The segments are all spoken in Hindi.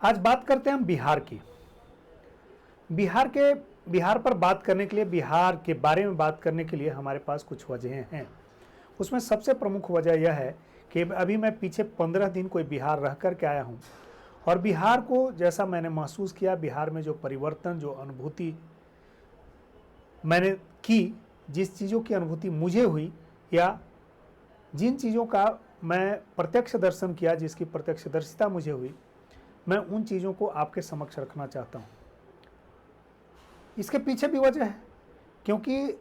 आज बात करते हैं हम बिहार की। बिहार पर बात करने के लिए, बिहार के बारे में बात करने के लिए हमारे पास कुछ वजहें हैं। उसमें सबसे प्रमुख वजह यह है कि अभी मैं पीछे 15 दिन कोई बिहार रह कर के आया हूँ और बिहार को जैसा मैंने महसूस किया, बिहार में जो परिवर्तन, जो अनुभूति मैंने की, जिस चीज़ों की अनुभूति मुझे हुई या जिन चीज़ों का मैं प्रत्यक्ष दर्शन किया, जिसकी प्रत्यक्षदर्शिता मुझे हुई, मैं उन चीज़ों को आपके समक्ष रखना चाहता हूँ। इसके पीछे भी वजह है, क्योंकि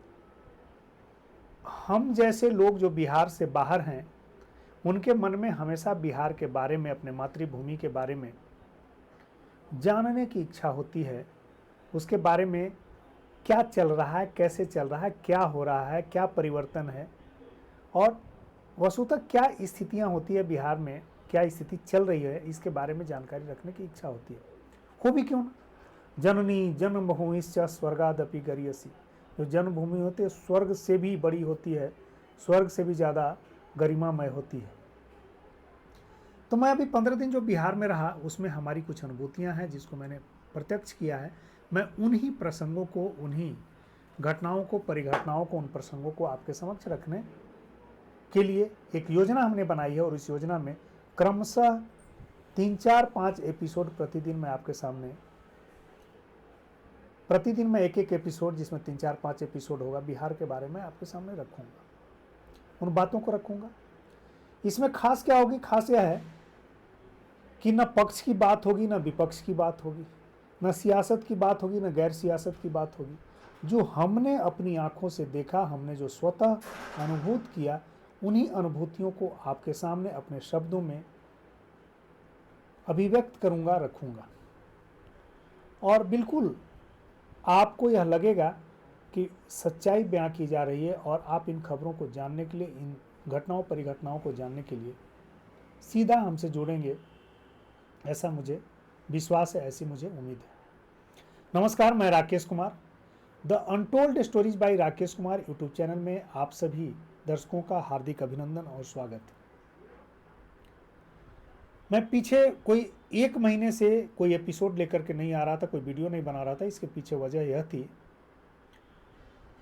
हम जैसे लोग जो बिहार से बाहर हैं, उनके मन में हमेशा बिहार के बारे में, अपने मातृभूमि के बारे में जानने की इच्छा होती है। उसके बारे में क्या चल रहा है, कैसे चल रहा है, क्या हो रहा है, क्या परिवर्तन है और वस्तुतः क्या स्थितियां होती है बिहार में, क्या स्थिति चल रही है, इसके बारे में जानकारी रखने की इच्छा होती है। हो भी क्यों ना, जननी जन्मभूमिश्च स्वर्गादपि गरीयसी। जो जन्मभूमि होती है स्वर्ग से भी बड़ी होती है, स्वर्ग से भी ज़्यादा गरिमामय होती है। तो मैं अभी 15 दिन जो बिहार में रहा, उसमें हमारी कुछ अनुभूतियां हैं जिसको मैंने प्रत्यक्ष किया है। मैं उन्हीं प्रसंगों को, उन्हीं घटनाओं को, परिघटनाओं को, उन प्रसंगों को आपके समक्ष रखने के लिए एक योजना हमने बनाई है और इस योजना में क्रमशः 3, 4, 5 एपिसोड प्रतिदिन मैं आपके सामने, प्रतिदिन मैं एक एक एपिसोड, जिसमें 3, 4, 5 एपिसोड होगा, बिहार के बारे में आपके सामने रखूंगा, उन बातों को रखूंगा। इसमें खास क्या होगी? खास यह है कि न पक्ष की बात होगी, न विपक्ष की बात होगी, न सियासत की बात होगी, न गैर सियासत की बात होगी। जो हमने अपनी आंखों से देखा, हमने जो स्वतः अनुभूत किया, उन्हीं अनुभूतियों को आपके सामने अपने शब्दों में अभिव्यक्त करूंगा, रखूंगा। और बिल्कुल आपको यह लगेगा कि सच्चाई बयां की जा रही है और आप इन खबरों को जानने के लिए, इन घटनाओं परिघटनाओं को जानने के लिए सीधा हमसे जुड़ेंगे, ऐसा मुझे विश्वास है, ऐसी मुझे उम्मीद है। नमस्कार, मैं Rakesh Kumar, the untold stories bye Rakesh Kumar YouTube channel में आप सभी दर्शकों का हार्दिक अभिनंदन और स्वागत। मैं पीछे कोई 1 महीने से कोई एपिसोड लेकर के नहीं आ रहा था, कोई वीडियो नहीं बना रहा था। इसके पीछे वजह यह थी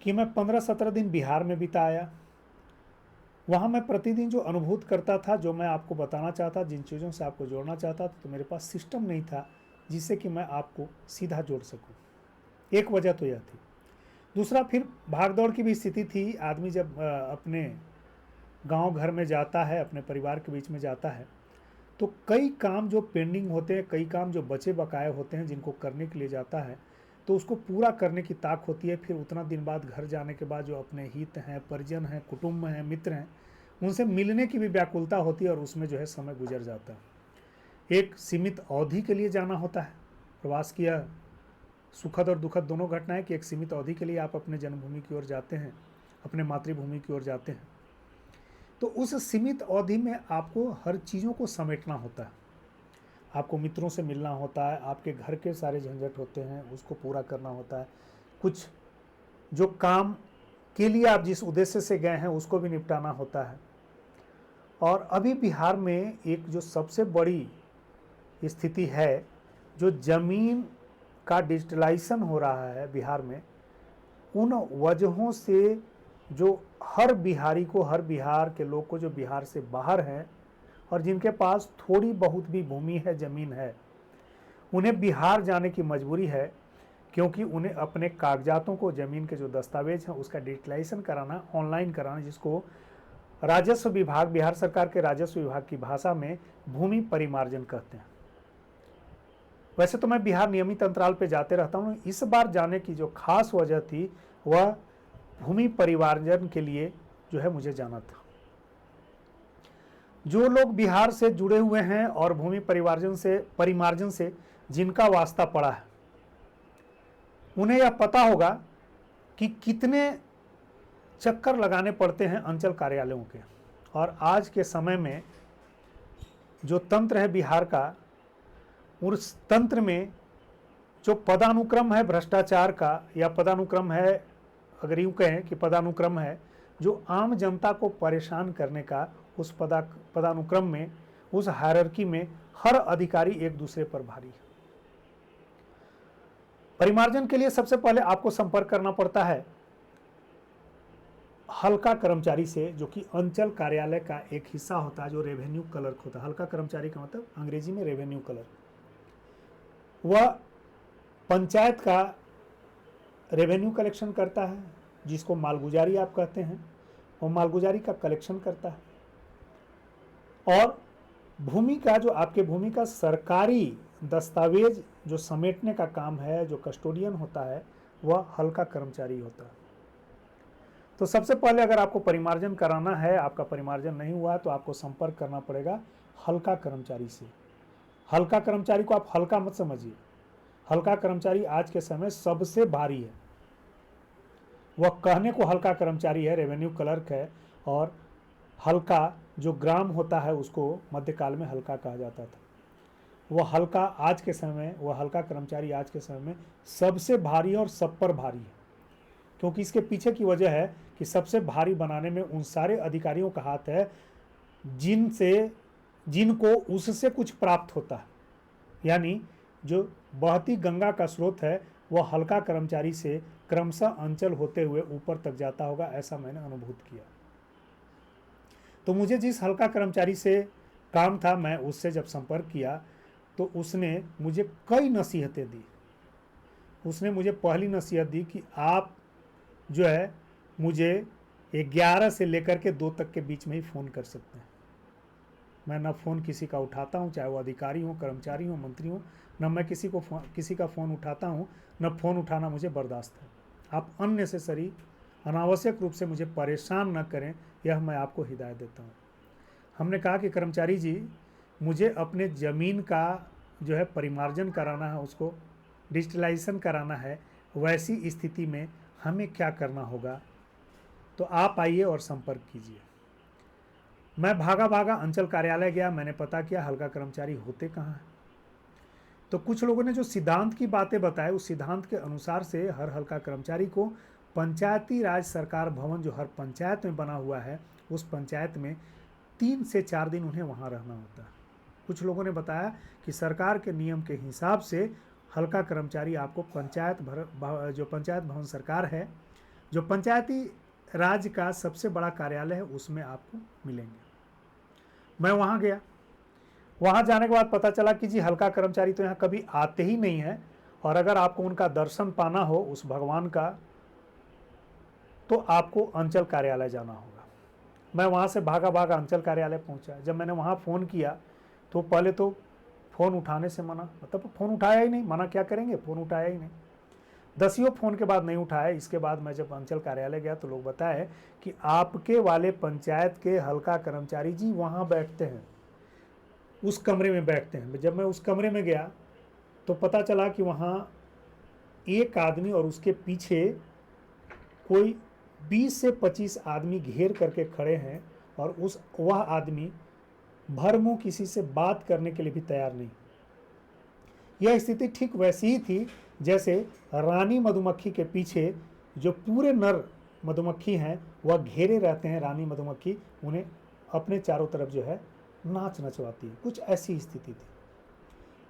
कि मैं 15-17 दिन बिहार में बिताया। वहाँ मैं प्रतिदिन जो अनुभूत करता था, जो मैं आपको बताना चाहता, जिन चीज़ों से आपको जोड़ना चाहता था, तो मेरे पास सिस्टम नहीं था जिससे कि मैं आपको सीधा जोड़ सकूं। एक वजह तो यह थी। दूसरा, फिर भागदौड़ की भी स्थिति थी। आदमी जब अपने गांव घर में जाता है, अपने परिवार के बीच में जाता है, तो कई काम जो पेंडिंग होते हैं, कई काम जो बचे बकाए होते हैं, जिनको करने के लिए जाता है, तो उसको पूरा करने की ताक होती है। फिर उतना दिन बाद घर जाने के बाद जो अपने हित हैं, परिजन हैं, कुटुंब हैं, मित्र हैं, उनसे मिलने की भी व्याकुलता होती है और उसमें जो है समय गुजर जाता है। एक सीमित अवधि के लिए जाना होता है। प्रवास की यह सुखद और दुखद दोनों घटनाएं कि एक सीमित अवधि के लिए आप अपने जन्मभूमि की ओर जाते हैं, अपने मातृभूमि की ओर जाते हैं। तो उस सीमित अवधि में आपको हर चीज़ों को समेटना होता है। आपको मित्रों से मिलना होता है, आपके घर के सारे झंझट होते हैं, उसको पूरा करना होता है। कुछ जो काम के लिए आप जिस उद्देश्य से गए हैं उसको भी निपटाना होता है। और अभी बिहार में एक जो सबसे बड़ी स्थिति है, जो ज़मीन का डिजिटलाइजेशन हो रहा है बिहार में, उन वजहों से जो हर बिहारी को, हर बिहार के लोग को जो बिहार से बाहर हैं और जिनके पास थोड़ी बहुत भी भूमि है, ज़मीन है, उन्हें बिहार जाने की मजबूरी है, क्योंकि उन्हें अपने कागजातों को, ज़मीन के जो दस्तावेज हैं, उसका डिजिटलाइजेशन कराना, ऑनलाइन कराना, जिसको राजस्व विभाग, बिहार सरकार के राजस्व विभाग की भाषा में भूमि परिमार्जन कहते हैं। वैसे तो मैं बिहार नियमित अंतराल पे जाते रहता हूँ। इस बार जाने की जो खास वजह थी वह भूमि परिमार्जन के लिए जो है मुझे जाना था। जो लोग बिहार से जुड़े हुए हैं और भूमि परिमार्जन से जिनका वास्ता पड़ा है, उन्हें यह पता होगा कि कितने चक्कर लगाने पड़ते हैं अंचल कार्यालयों के। और आज के समय में जो तंत्र है बिहार का, उस तंत्र में जो पदानुक्रम है भ्रष्टाचार का, या पदानुक्रम है, अगर यूँ कहें कि पदानुक्रम है जो आम जनता को परेशान करने का, उस पदानुक्रम में उस हायरार्की में हर अधिकारी एक दूसरे पर भारी है। परिमार्जन के लिए सबसे पहले आपको संपर्क करना पड़ता है हल्का कर्मचारी से, जो कि अंचल कार्यालय का एक हिस्सा होता है, जो रेवेन्यू क्लर्क होता है। हल्का कर्मचारी का मतलब अंग्रेजी में रेवेन्यू क्लर्क। वह पंचायत का रेवेन्यू कलेक्शन करता है, जिसको मालगुजारी आप कहते हैं। वो मालगुजारी का कलेक्शन करता है। और भूमि का, जो आपके भूमि का सरकारी दस्तावेज जो समेटने का काम है, जो कस्टोडियन होता है, वह हल्का कर्मचारी होता है। तो सबसे पहले अगर आपको परिमार्जन कराना है, आपका परिमार्जन नहीं हुआ तो आपको संपर्क करना पड़ेगा हल्का कर्मचारी से। हल्का कर्मचारी को आप हल्का मत समझिए। हल्का कर्मचारी आज के समय सबसे भारी है। वह कहने को हल्का कर्मचारी है, रेवेन्यू क्लर्क है, और हल्का जो ग्राम होता है उसको मध्यकाल में हल्का कहा जाता था। वह हल्का आज के समय, वह हल्का कर्मचारी आज के समय में सबसे भारी और सब पर भारी है। क्योंकि इसके पीछे की वजह है कि सबसे भारी बनाने में उन सारे अधिकारियों का हाथ है जिनको उससे कुछ प्राप्त होता है। यानी जो बहती गंगा का स्रोत है वह हल्का कर्मचारी से क्रमशः अंचल होते हुए ऊपर तक जाता होगा, ऐसा मैंने अनुभूत किया। तो मुझे जिस हल्का कर्मचारी से काम था, मैं उससे जब संपर्क किया तो उसने मुझे कई नसीहतें दी। उसने मुझे पहली नसीहत दी कि आप जो है मुझे 11 से लेकर के 2 तक के बीच में ही फ़ोन कर सकते हैं। मैं ना फ़ोन किसी का उठाता हूँ, चाहे वो अधिकारी हो, कर्मचारी हो, मंत्री हो, न मैं किसी का फ़ोन उठाता हूँ, न फ़ोन उठाना मुझे बर्दाश्त है। आप अननेसेसरी, अनावश्यक रूप से मुझे परेशान न करें, यह मैं आपको हिदायत देता हूँ। हमने कहा कि कर्मचारी जी, मुझे अपने ज़मीन का जो है परिमार्जन कराना है, उसको डिजिटलाइजेशन कराना है। वैसी स्थिति में हमें क्या करना होगा? तो आप आइए और संपर्क कीजिए। मैं भागा भागा अंचल कार्यालय गया। मैंने पता किया हल्का कर्मचारी होते कहाँ हैं। तो कुछ लोगों ने जो सिद्धांत की बातें बताए, उस सिद्धांत के अनुसार से हर हल्का कर्मचारी को पंचायती राज सरकार भवन जो हर पंचायत में बना हुआ है, उस पंचायत में 3 से 4 दिन उन्हें वहाँ रहना होता है। कुछ लोगों ने बताया कि सरकार के नियम के हिसाब से हल्का कर्मचारी आपको जो पंचायत भवन सरकार है, जो पंचायती राज का सबसे बड़ा कार्यालय है, उसमें आपको मिलेंगे। मैं वहाँ गया। वहाँ जाने के बाद पता चला कि जी हल्का कर्मचारी तो यहाँ कभी आते ही नहीं है, और अगर आपको उनका दर्शन पाना हो उस भगवान का, तो आपको अंचल कार्यालय जाना होगा। मैं वहाँ से भागा भागा अंचल कार्यालय पहुँचा। जब मैंने वहाँ फ़ोन किया तो पहले तो फ़ोन उठाने से मना, मतलब फ़ोन उठाया ही नहीं। मना क्या करेंगे, फ़ोन उठाया ही नहीं। 10 फ़ोन के बाद नहीं उठाया। इसके बाद मैं जब अंचल कार्यालय गया तो लोग बताए कि आपके वाले पंचायत के हल्का कर्मचारी जी वहाँ बैठते हैं, उस कमरे में बैठते हैं। जब मैं उस कमरे में गया तो पता चला कि वहाँ एक आदमी और उसके पीछे कोई 20 से 25 आदमी घेर करके खड़े हैं, और वह आदमी भर मुंह किसी से बात करने के लिए भी तैयार नहीं। यह स्थिति ठीक वैसी ही थी जैसे रानी मधुमक्खी के पीछे जो पूरे नर मधुमक्खी हैं वह घेरे रहते हैं। रानी मधुमक्खी उन्हें अपने चारों तरफ जो है नाच नचवाती है। कुछ ऐसी स्थिति थी।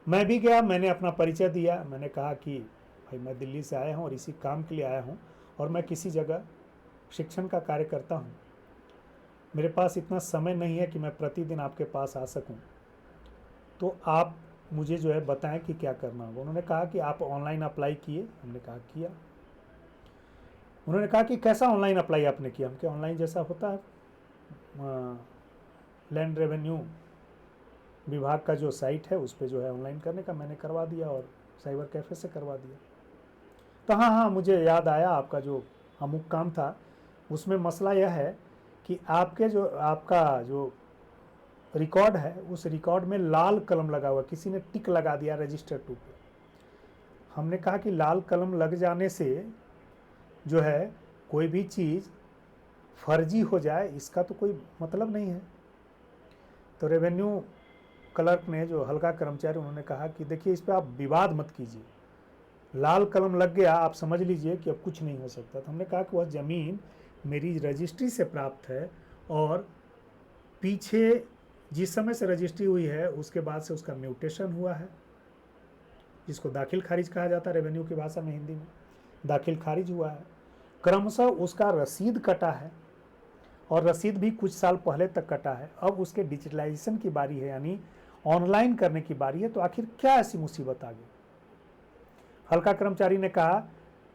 मैं भी गया, मैंने अपना परिचय दिया। मैंने कहा कि भाई मैं दिल्ली से आया हूँ और इसी काम के लिए आया हूँ, और मैं किसी जगह शिक्षण का कार्य करता हूँ। मेरे पास इतना समय नहीं है कि मैं प्रतिदिन आपके पास आ सकूं, तो आप मुझे जो है बताएं कि क्या करना होगा। उन्होंने कहा कि आप ऑनलाइन अप्लाई किए। हमने कहा किया। उन्होंने कहा कि कैसा ऑनलाइन अप्लाई आपने किया? हमके ऑनलाइन जैसा होता है, लैंड रेवेन्यू विभाग का जो साइट है उस पर जो है ऑनलाइन करने का। मैंने करवा दिया और साइबर कैफ़े से करवा दिया। तो हाँ, मुझे याद आया आपका जो अमुक काम था, उसमें मसला यह है कि आपका जो रिकॉर्ड है उस रिकॉर्ड में लाल कलम लगा हुआ, किसी ने टिक लगा दिया रजिस्टर 2 पे। हमने कहा कि लाल कलम लग जाने से जो है कोई भी चीज़ फर्जी हो जाए, इसका तो कोई मतलब नहीं है। तो रेवेन्यू क्लर्क ने, जो हल्का कर्मचारी, उन्होंने कहा कि देखिए इस पर आप विवाद मत कीजिए, लाल कलम लग गया, आप समझ लीजिए कि अब कुछ नहीं हो सकता। तो हमने कहा कि वह ज़मीन मेरी रजिस्ट्री से प्राप्त है, और पीछे जिस समय से रजिस्ट्री हुई है उसके बाद से उसका म्यूटेशन हुआ है, जिसको दाखिल खारिज कहा जाता है रेवेन्यू की भाषा में, हिंदी में दाखिल खारिज हुआ है। क्रमशः उसका रसीद कटा है और रसीद भी कुछ साल पहले तक कटा है। अब उसके डिजिटलाइजेशन की बारी है, यानी ऑनलाइन करने की बारी है। तो आखिर क्या ऐसी मुसीबत आ गई? हल्का कर्मचारी ने कहा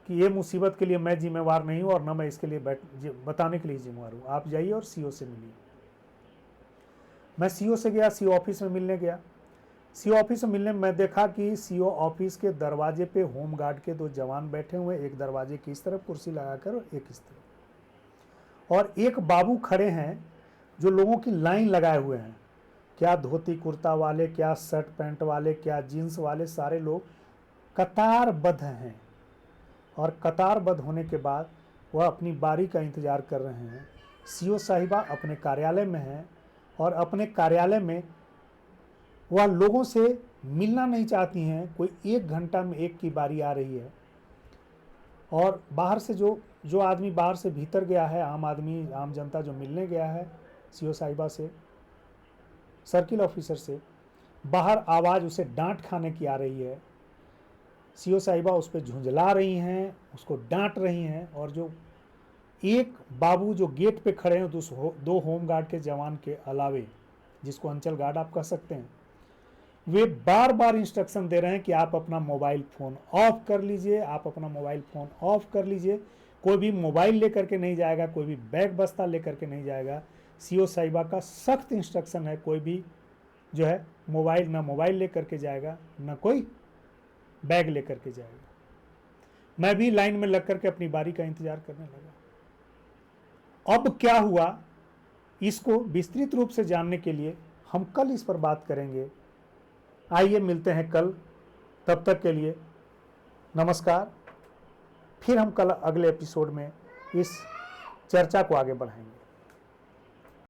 कि ये मुसीबत के लिए मैं जिम्मेवार नहीं हूँ और न मैं इसके लिए बताने के लिए जिम्मेवार हूँ, आप जाइए और सीओ से मिलिए। मैं सीओ से गया, सीओ ऑफिस में मिलने गया। सीओ ऑफिस में मिलने में मैं देखा कि सीओ ऑफिस के दरवाजे पे होम गार्ड के 2 जवान बैठे हुए, एक दरवाजे की इस तरफ कुर्सी लगाकर और एक इस तरफ, और एक बाबू खड़े हैं जो लोगों की लाइन लगाए हुए हैं, क्या धोती कुर्ता वाले, क्या शर्ट पैंट वाले, क्या जीन्स वाले, सारे लोग कतारबद्ध हैं। और कतारबद्ध होने के बाद वह अपनी बारी का इंतज़ार कर रहे हैं। सीओ साहिबा अपने कार्यालय में हैं और अपने कार्यालय में वह लोगों से मिलना नहीं चाहती हैं। कोई 1 घंटा में एक की बारी आ रही है और बाहर से जो आदमी बाहर से भीतर गया है, आम आदमी, आम जनता जो मिलने गया है सीओ साहिबा से, सर्किल ऑफिसर से, बाहर आवाज़ उसे डांट खाने की आ रही है। सीओ साहिबा उस पर झुंझला रही हैं, उसको डांट रही हैं। और जो एक बाबू जो गेट पे खड़े हैं 2 होम गार्ड के जवान के अलावे, जिसको अंचल गार्ड आप कह सकते हैं, वे बार बार इंस्ट्रक्शन दे रहे हैं कि आप अपना मोबाइल फ़ोन ऑफ कर लीजिए, आप अपना मोबाइल फ़ोन ऑफ कर लीजिए। कोई भी मोबाइल लेकर के नहीं जाएगा, कोई भी बैग बस्ता लेकर के नहीं जाएगा। सीओ साहिबा का सख्त इंस्ट्रक्शन है, कोई भी जो है ना मोबाइल लेकर के जाएगा, ना कोई बैग लेकर के जाएगा। मैं भी लाइन में लग करके अपनी बारी का इंतजार करने लगा। अब क्या हुआ, इसको विस्तृत रूप से जानने के लिए हम कल इस पर बात करेंगे। आइए मिलते हैं कल, तब तक के लिए नमस्कार। फिर हम कल अगले एपिसोड में इस चर्चा को आगे बढ़ाएंगे।